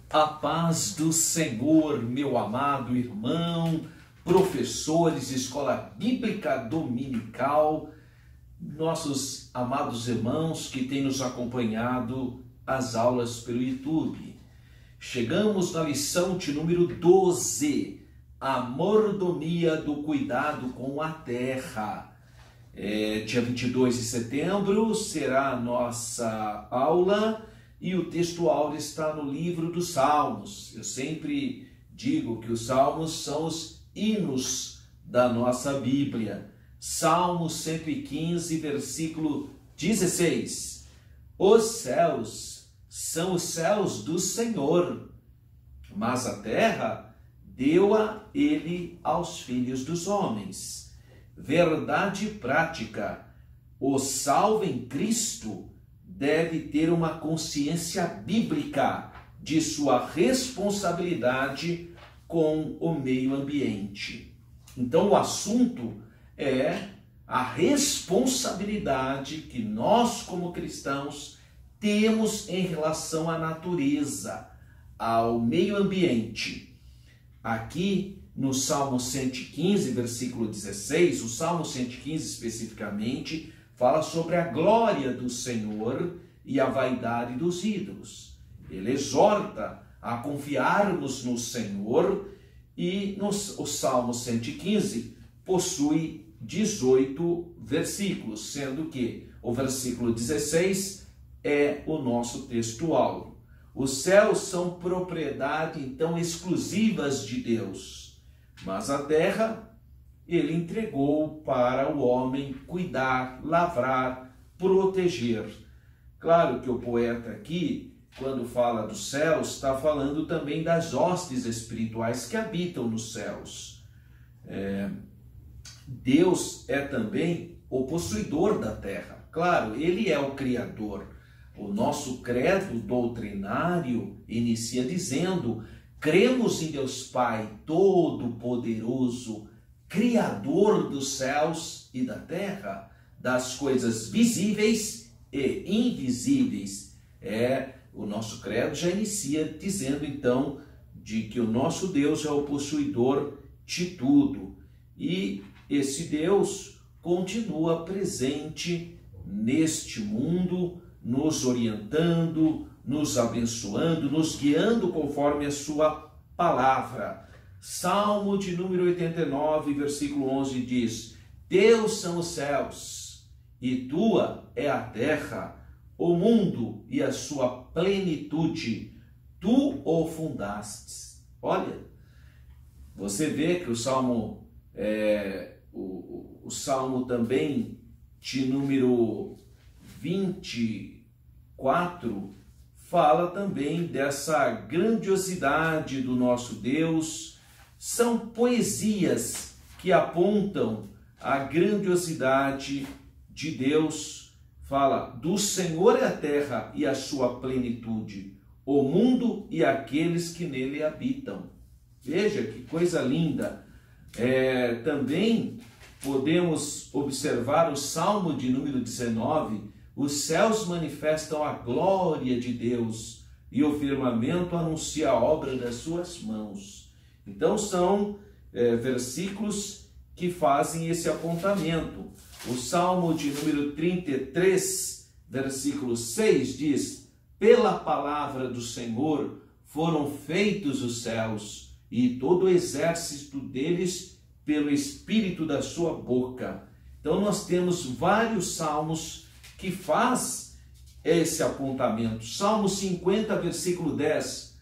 A paz do Senhor, meu amado irmão, professores de escola bíblica dominical, nossos amados irmãos que têm nos acompanhado as aulas pelo YouTube. Chegamos na lição de número 12, a mordomia do cuidado com a terra. Dia 22 de setembro será a nossa aula. E o texto áureo está no livro dos Salmos. Eu sempre digo que os Salmos são os hinos da nossa Bíblia. Salmo 115, versículo 16. Os céus são os céus do Senhor, mas a terra deu-a ele aos filhos dos homens. Verdade prática. O salvo em Cristo deve ter uma consciência bíblica de sua responsabilidade com o meio ambiente. Então, o assunto é a responsabilidade que nós, como cristãos, temos em relação à natureza, ao meio ambiente. Aqui, no Salmo 115, versículo 16, o Salmo 115 especificamente, fala sobre a glória do Senhor e a vaidade dos ídolos. Ele exorta a confiarmos no Senhor e o Salmo 115 possui 18 versículos, sendo que o versículo 16 é o nosso texto áureo. Os céus são propriedade, então, exclusivas de Deus, mas a terra ele entregou para o homem cuidar, lavrar, proteger. Claro que o poeta aqui, quando fala dos céus, está falando também das hostes espirituais que habitam nos céus. Deus é também o possuidor da terra. Claro, ele é o Criador. O nosso credo doutrinário inicia dizendo: cremos em Deus Pai Todo-Poderoso, Criador dos céus e da terra, das coisas visíveis e invisíveis. O nosso credo já inicia dizendo, então, de que o nosso Deus é o possuidor de tudo. E esse Deus continua presente neste mundo, nos orientando, nos abençoando, nos guiando conforme a sua palavra. Salmo de número 89, versículo 11 diz: Teus são os céus, e tua é a terra, o mundo e a sua plenitude, tu o fundastes. Olha, você vê que o Salmo, o Salmo também de número 24, fala também dessa grandiosidade do nosso Deus. São poesias que apontam a grandiosidade de Deus. Fala: do Senhor é a terra e a sua plenitude, o mundo e aqueles que nele habitam. Veja que coisa linda. Também podemos observar o Salmo de número 19. Os céus manifestam a glória de Deus e o firmamento anuncia a obra das suas mãos. Então são versículos que fazem esse apontamento. O Salmo de número 33, versículo 6 diz: Pela palavra do Senhor foram feitos os céus, e todo o exército deles pelo espírito da sua boca. Então nós temos vários salmos que faz esse apontamento. Salmo 50, versículo 10.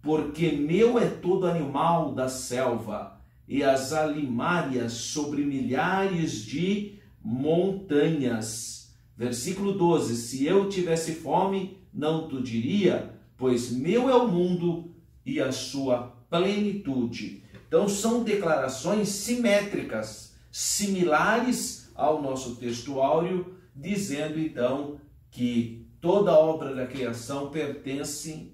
Porque meu é todo animal da selva, e as alimárias sobre milhares de montanhas. Versículo 12. Se eu tivesse fome, não tu diria, pois meu é o mundo e a sua plenitude. Então são declarações simétricas, similares ao nosso texto áureo, dizendo então que toda a obra da criação pertencem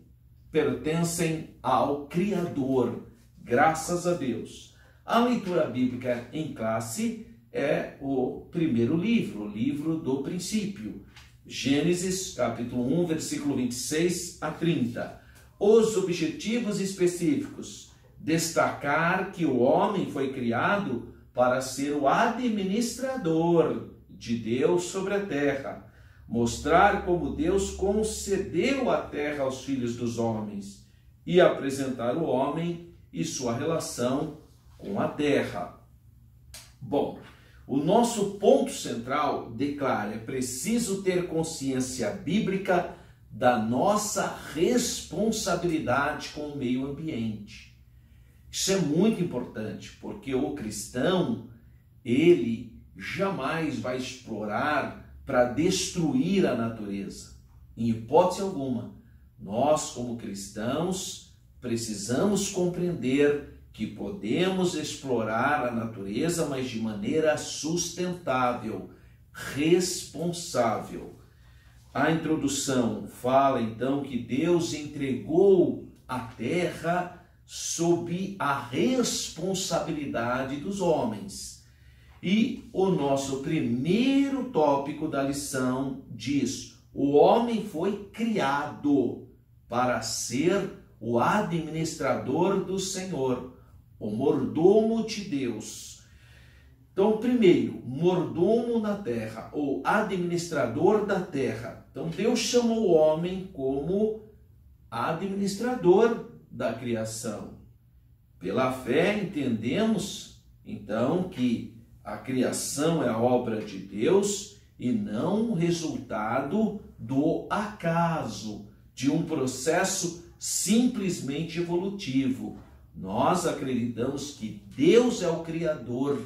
ao Criador, graças a Deus. A leitura bíblica em classe é o primeiro livro, o livro do princípio. Gênesis, capítulo 1, versículo 26 a 30. Os objetivos específicos: destacar que o homem foi criado para ser o administrador de Deus sobre a terra, mostrar como Deus concedeu a terra aos filhos dos homens e apresentar o homem e sua relação com a terra. Bom, o nosso ponto central declara: é preciso ter consciência bíblica da nossa responsabilidade com o meio ambiente. Isso é muito importante, porque o cristão, ele jamais vai explorar para destruir a natureza. Em hipótese alguma, nós como cristãos precisamos compreender que podemos explorar a natureza, mas de maneira sustentável, responsável. A introdução fala então que Deus entregou a terra sob a responsabilidade dos homens. E o nosso primeiro tópico da lição diz: o homem foi criado para ser o administrador do Senhor, o mordomo de Deus. Então, primeiro, mordomo na terra, ou administrador da terra. Então, Deus chamou o homem como administrador da criação. Pela fé, entendemos, então, que a criação é a obra de Deus e não resultado do acaso, de um processo simplesmente evolutivo. Nós acreditamos que Deus é o Criador,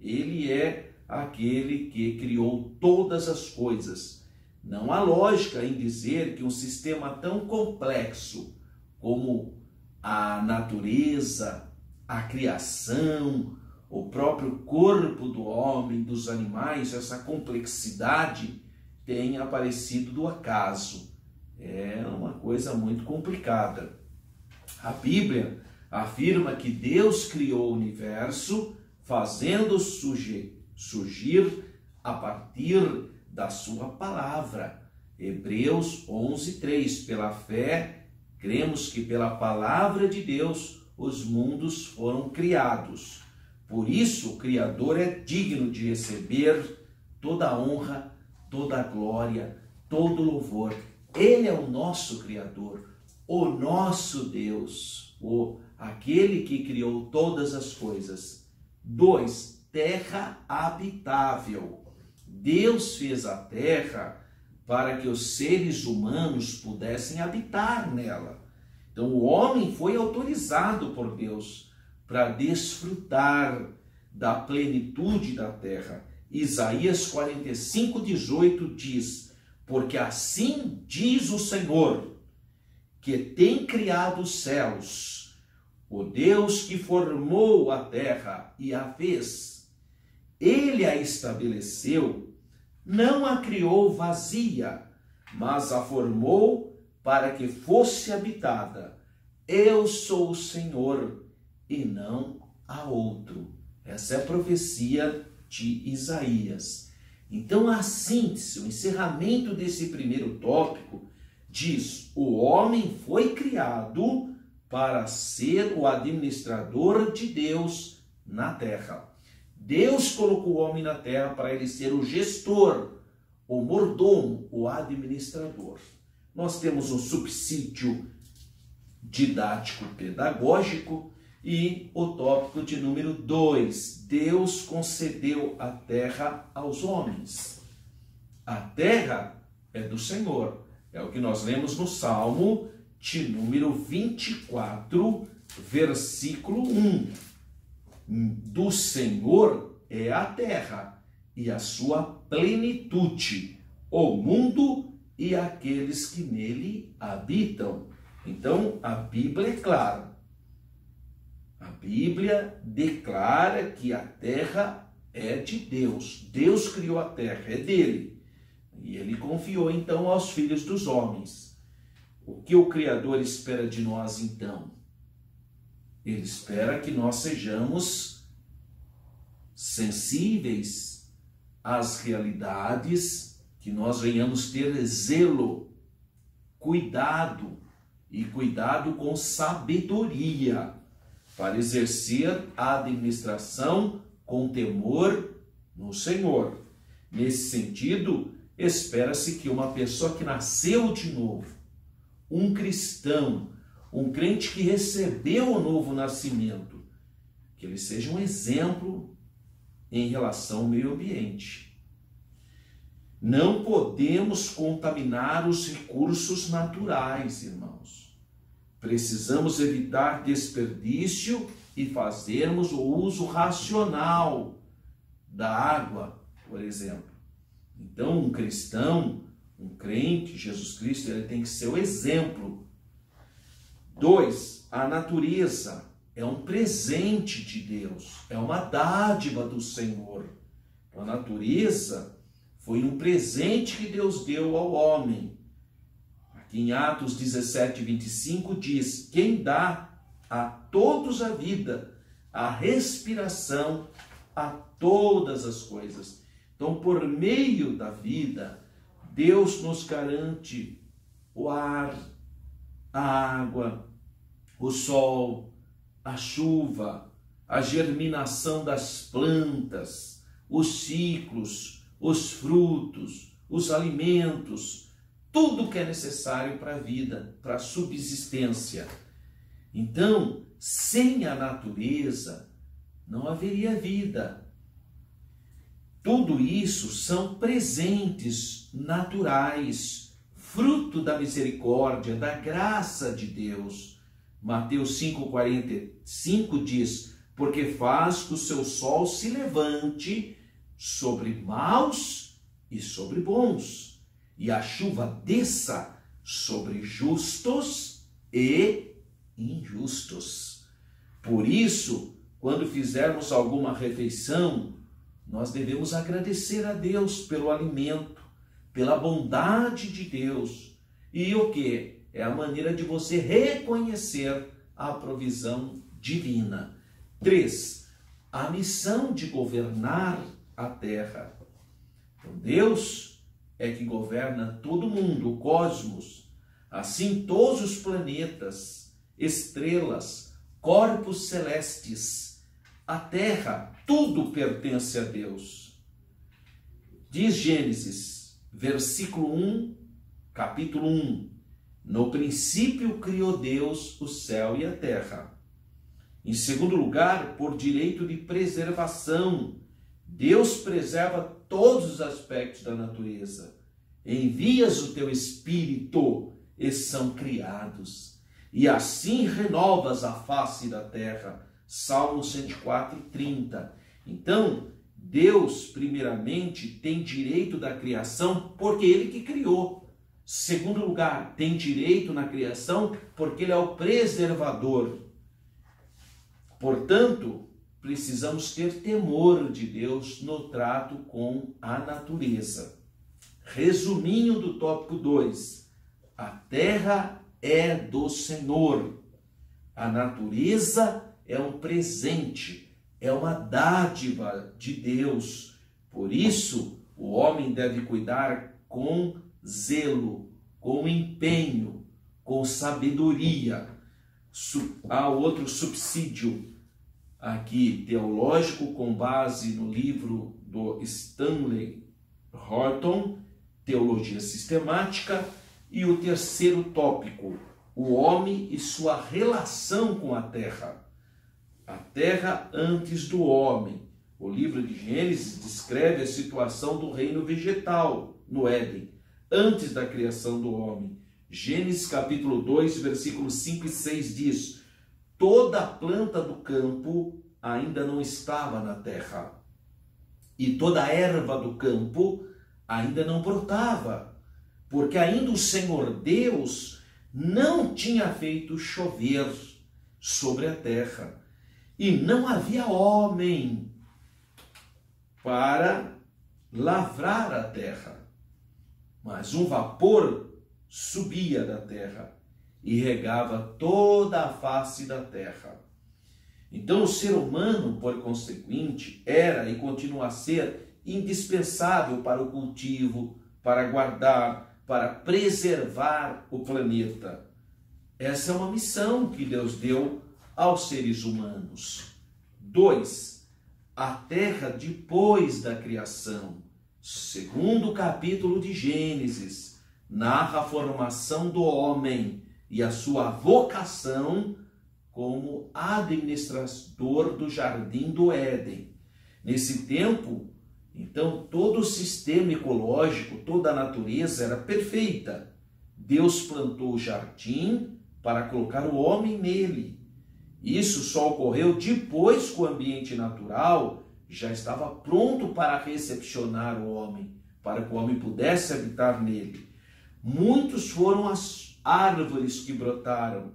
Ele é aquele que criou todas as coisas. Não há lógica em dizer que um sistema tão complexo como a natureza, a criação, o próprio corpo do homem, dos animais, essa complexidade tenha aparecido do acaso. É uma coisa muito complicada. A Bíblia afirma que Deus criou o universo fazendo surgir a partir da sua palavra. Hebreus 11:3. Pela fé, cremos que pela palavra de Deus os mundos foram criados. Por isso, o Criador é digno de receber toda a honra, toda a glória, todo o louvor. Ele é o nosso Criador, o nosso Deus, aquele que criou todas as coisas. 2. Terra habitável. Deus fez a terra para que os seres humanos pudessem habitar nela. Então, o homem foi autorizado por Deus para desfrutar da plenitude da terra. Isaías 45:18 diz: porque assim diz o Senhor, que tem criado os céus, o Deus que formou a terra e a fez. Ele a estabeleceu, não a criou vazia, mas a formou para que fosse habitada. Eu sou o Senhor e não há outro. Essa é a profecia de Isaías. Então, a síntese, o encerramento desse primeiro tópico diz: o homem foi criado para ser o administrador de Deus na terra. Deus colocou o homem na terra para ele ser o gestor, o mordomo, o administrador. Nós temos um subsídio didático-pedagógico e o tópico de número 2. Deus concedeu a terra aos homens. A terra é do Senhor. É o que nós lemos no Salmo de número 24, versículo 1. Do Senhor é a terra e a sua plenitude, o mundo e aqueles que nele habitam. Então, a Bíblia é clara. A Bíblia declara que a terra é de Deus. Deus criou a terra, é dele. E ele confiou então aos filhos dos homens. O que o Criador espera de nós então? Ele espera que nós sejamos sensíveis às realidades, que nós venhamos ter zelo, cuidado e cuidado com sabedoria, para exercer a administração com temor no Senhor. Nesse sentido, espera-se que uma pessoa que nasceu de novo, um cristão, um crente que recebeu o novo nascimento, que ele seja um exemplo em relação ao meio ambiente. Não podemos contaminar os recursos naturais, irmãos. Precisamos evitar desperdício e fazermos o uso racional da água, por exemplo. Então, um cristão, um crente, Jesus Cristo, ele tem que ser o exemplo. 2, a natureza é um presente de Deus, é uma dádiva do Senhor. A natureza foi um presente que Deus deu ao homem. Aqui em Atos 17, 25 diz: quem dá a todos a vida, a respiração, a todas as coisas. Então, por meio da vida, Deus nos garante o ar, a água, o sol, a chuva, a germinação das plantas, os ciclos, os frutos, os alimentos, tudo que é necessário para a vida, para a subsistência. Então, sem a natureza, não haveria vida. Tudo isso são presentes naturais, fruto da misericórdia, da graça de Deus. Mateus 5,45 diz: porque faz que o seu sol se levante sobre maus e sobre bons, e a chuva desça sobre justos e injustos. Por isso, quando fizermos alguma refeição, nós devemos agradecer a Deus pelo alimento, pela bondade de Deus. E o que? É a maneira de você reconhecer a provisão divina. 3, a missão de governar a terra. Então, Deus é que governa todo mundo, o cosmos. Assim, todos os planetas, estrelas, corpos celestes, a terra, tudo pertence a Deus. Diz Gênesis, versículo 1, capítulo 1. No princípio criou Deus o céu e a terra. Em segundo lugar, por direito de preservação, Deus preserva todos os aspectos da natureza. Envias o teu Espírito e são criados, e assim renovas a face da terra. Salmo 104, 30. Então, Deus, primeiramente, tem direito da criação porque Ele que criou. Segundo lugar, tem direito na criação porque Ele é o preservador. Portanto, precisamos ter temor de Deus no trato com a natureza. Resuminho do tópico 2. A terra é do Senhor. A natureza é um presente, é uma dádiva de Deus. Por isso, o homem deve cuidar com zelo, com empenho, com sabedoria. Há outro subsídio aqui teológico com base no livro do Stanley Horton, Teologia Sistemática, e o terceiro tópico, o homem e sua relação com a terra. A terra antes do homem. O livro de Gênesis descreve a situação do reino vegetal no Éden, antes da criação do homem. Gênesis capítulo 2, versículos 5 e 6 diz: toda a planta do campo ainda não estava na terra, e toda a erva do campo ainda não brotava, porque ainda o Senhor Deus não tinha feito chover sobre a terra, e não havia homem para lavrar a terra. Mas um vapor subia da terra e regava toda a face da terra. Então o ser humano, por conseguinte, era e continua a ser indispensável para o cultivo, para guardar, para preservar o planeta. Essa é uma missão que Deus deu aos seres humanos. 2. A terra depois da criação. Segundo capítulo de Gênesis, narra a formação do homem e a sua vocação como administrador do jardim do Éden. Nesse tempo, então, todo o sistema ecológico, toda a natureza era perfeita. Deus plantou o jardim para colocar o homem nele. Isso só ocorreu depois que o ambiente natural já estava pronto para recepcionar o homem, para que o homem pudesse habitar nele. Muitos foram as árvores que brotaram,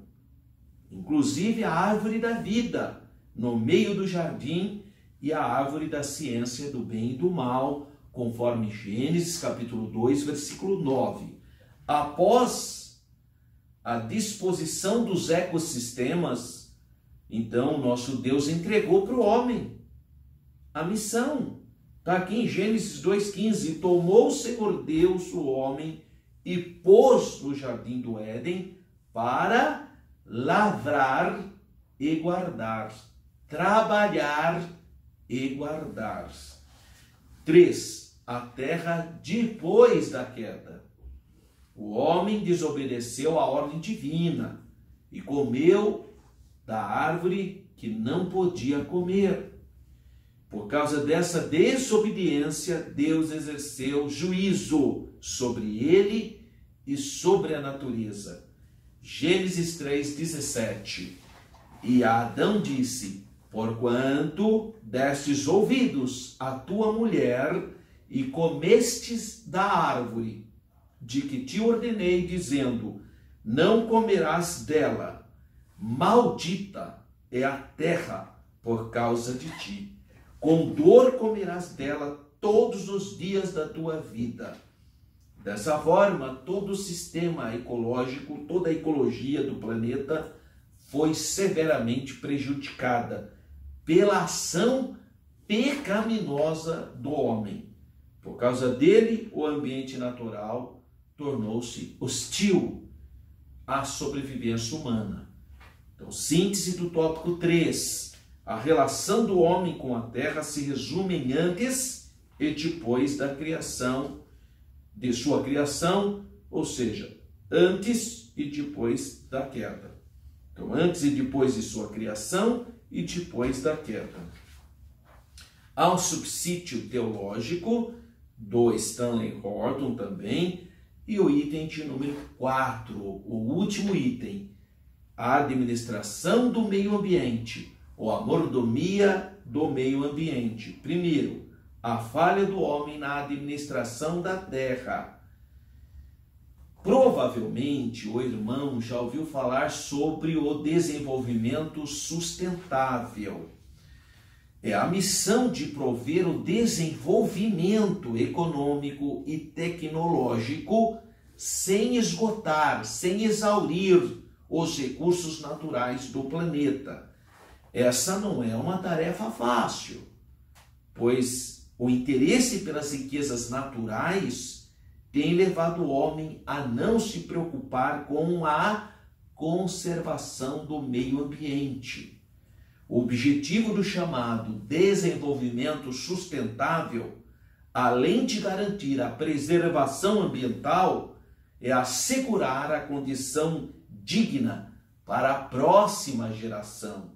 inclusive a árvore da vida, no meio do jardim, e a árvore da ciência do bem e do mal, conforme Gênesis capítulo 2, versículo 9. Após a disposição dos ecossistemas, então nosso Deus entregou para o homem a missão. Está aqui em Gênesis 2,15. E tomou o Senhor Deus o homem e pôs no jardim do Éden para lavrar e guardar, trabalhar e guardar. 3. A terra depois da queda. O homem desobedeceu à ordem divina e comeu da árvore que não podia comer. Por causa dessa desobediência, Deus exerceu juízo sobre ele e sobre a natureza. Gênesis 3,17. E Adão disse: porquanto destes ouvidos à tua mulher e comestes da árvore de que te ordenei, dizendo: não comerás dela, maldita é a terra por causa de ti. Com dor comerás dela todos os dias da tua vida. Dessa forma, todo o sistema ecológico, toda a ecologia do planeta foi severamente prejudicada pela ação pecaminosa do homem. Por causa dele, o ambiente natural tornou-se hostil à sobrevivência humana. Então, síntese do tópico 3. A relação do homem com a terra se resume em antes e depois da criação, de sua criação, ou seja, antes e depois da queda. Então, antes e depois de sua criação e depois da queda. Há um subsídio teológico do Stanley Horton também, e o item de número 4, o último item, a administração do meio ambiente, ou a mordomia do meio ambiente. Primeiro, a falha do homem na administração da terra. Provavelmente o irmão já ouviu falar sobre o desenvolvimento sustentável. É a missão de prover o desenvolvimento econômico e tecnológico sem esgotar, sem exaurir os recursos naturais do planeta. Essa não é uma tarefa fácil, pois o interesse pelas riquezas naturais tem levado o homem a não se preocupar com a conservação do meio ambiente. O objetivo do chamado desenvolvimento sustentável, além de garantir a preservação ambiental, é assegurar a condição digna para a próxima geração.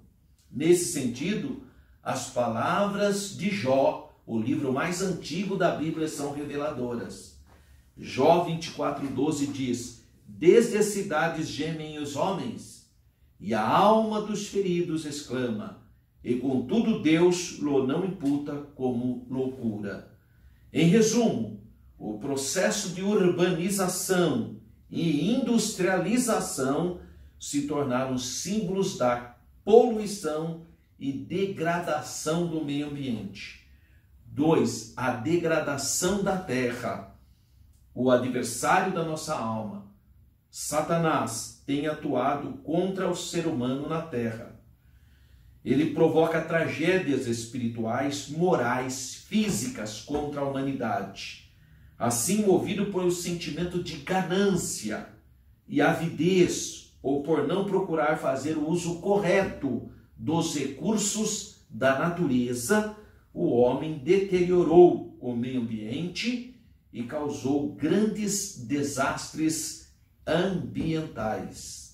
Nesse sentido, as palavras de Jó, o livro mais antigo da Bíblia, são reveladoras. Jó 24:12 diz: desde as cidades gemem os homens, e a alma dos feridos exclama, e contudo Deus lo não imputa como loucura. Em resumo, o processo de urbanização e industrialização se tornaram símbolos da poluição e degradação do meio ambiente. 2. A degradação da terra. O adversário da nossa alma, Satanás, tem atuado contra o ser humano na terra. Ele provoca tragédias espirituais, morais, físicas contra a humanidade. Assim, movido por um sentimento de ganância e avidez, ou por não procurar fazer o uso correto dos recursos da natureza, o homem deteriorou o meio ambiente e causou grandes desastres ambientais.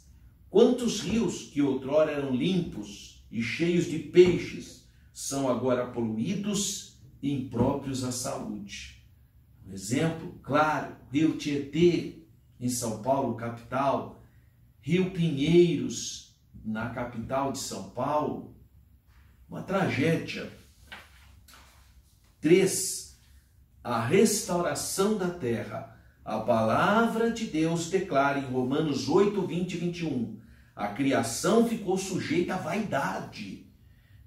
Quantos rios que outrora eram limpos e cheios de peixes são agora poluídos e impróprios à saúde? Um exemplo, claro, Rio Tietê, em São Paulo, capital, Rio Pinheiros, na capital de São Paulo, uma tragédia. 3. A restauração da terra. A palavra de Deus declara em Romanos 8, 20 e 21, a criação ficou sujeita à vaidade,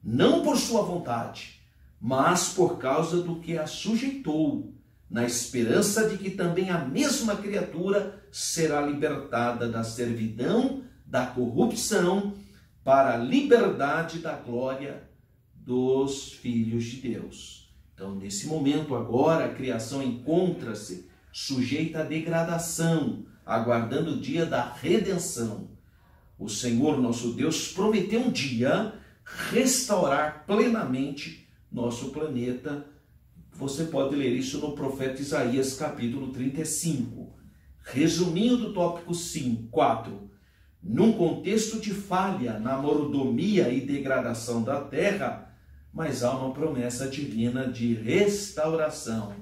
não por sua vontade, mas por causa do que a sujeitou, na esperança de que também a mesma criatura será libertada da servidão, da corrupção, para a liberdade da glória dos filhos de Deus. Então, nesse momento agora, a criação encontra-se sujeita à degradação, aguardando o dia da redenção. O Senhor, nosso Deus, prometeu um dia restaurar plenamente nosso planeta. Você pode ler isso no profeta Isaías, capítulo 35. Resumindo do tópico 4, num contexto de falha na mordomia e degradação da terra, mas há uma promessa divina de restauração.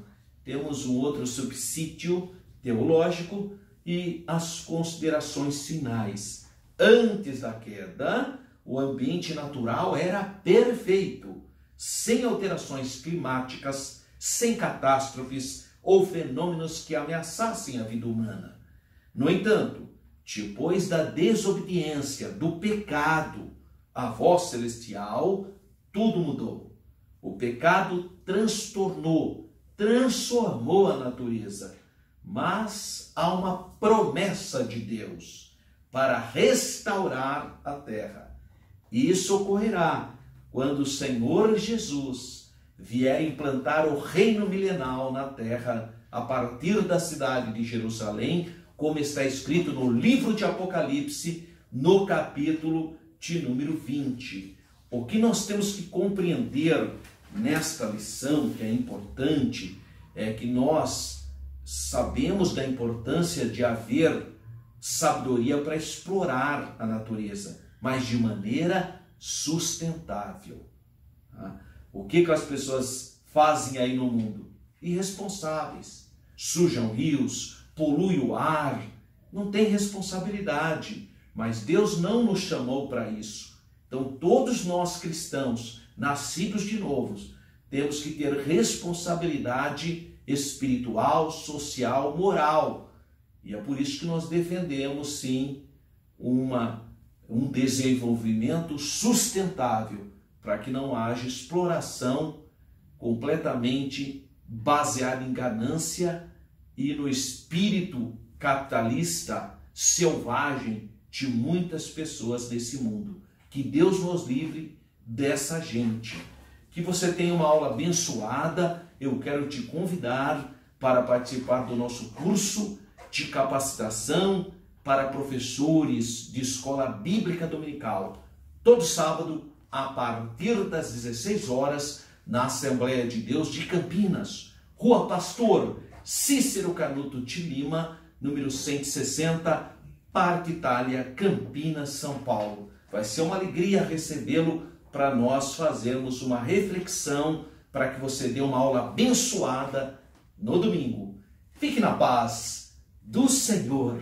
Temos um outro subsídio teológico e as considerações finais. Antes da queda, o ambiente natural era perfeito, sem alterações climáticas, sem catástrofes ou fenômenos que ameaçassem a vida humana. No entanto, depois da desobediência, do pecado, a voz celestial, tudo mudou. O pecado transformou a natureza, mas há uma promessa de Deus para restaurar a terra. Isso ocorrerá quando o Senhor Jesus vier implantar o reino milenal na terra a partir da cidade de Jerusalém, como está escrito no livro de Apocalipse, no capítulo de número 20. O que nós temos que compreender nesta lição, que é importante, é que nós sabemos da importância de haver sabedoria para explorar a natureza, mas de maneira sustentável. O que as pessoas fazem aí no mundo? Irresponsáveis. Sujam rios, poluem o ar, não tem responsabilidade. Mas Deus não nos chamou para isso. Então todos nós cristãos, nascidos de novo, temos que ter responsabilidade espiritual, social, moral. E é por isso que nós defendemos, sim, um desenvolvimento sustentável, para que não haja exploração completamente baseada em ganância e no espírito capitalista selvagem de muitas pessoas nesse mundo. Que Deus nos livre dessa gente. Que você tenha uma aula abençoada. Eu quero te convidar para participar do nosso curso de capacitação para professores de escola bíblica dominical. Todo sábado, a partir das 16 horas, na Assembleia de Deus de Campinas, Rua Pastor Cícero Canuto de Lima, número 160, Parque Itália, Campinas, São Paulo. Vai ser uma alegria recebê-lo para nós fazermos uma reflexão, para que você dê uma aula abençoada no domingo. Fique na paz do Senhor.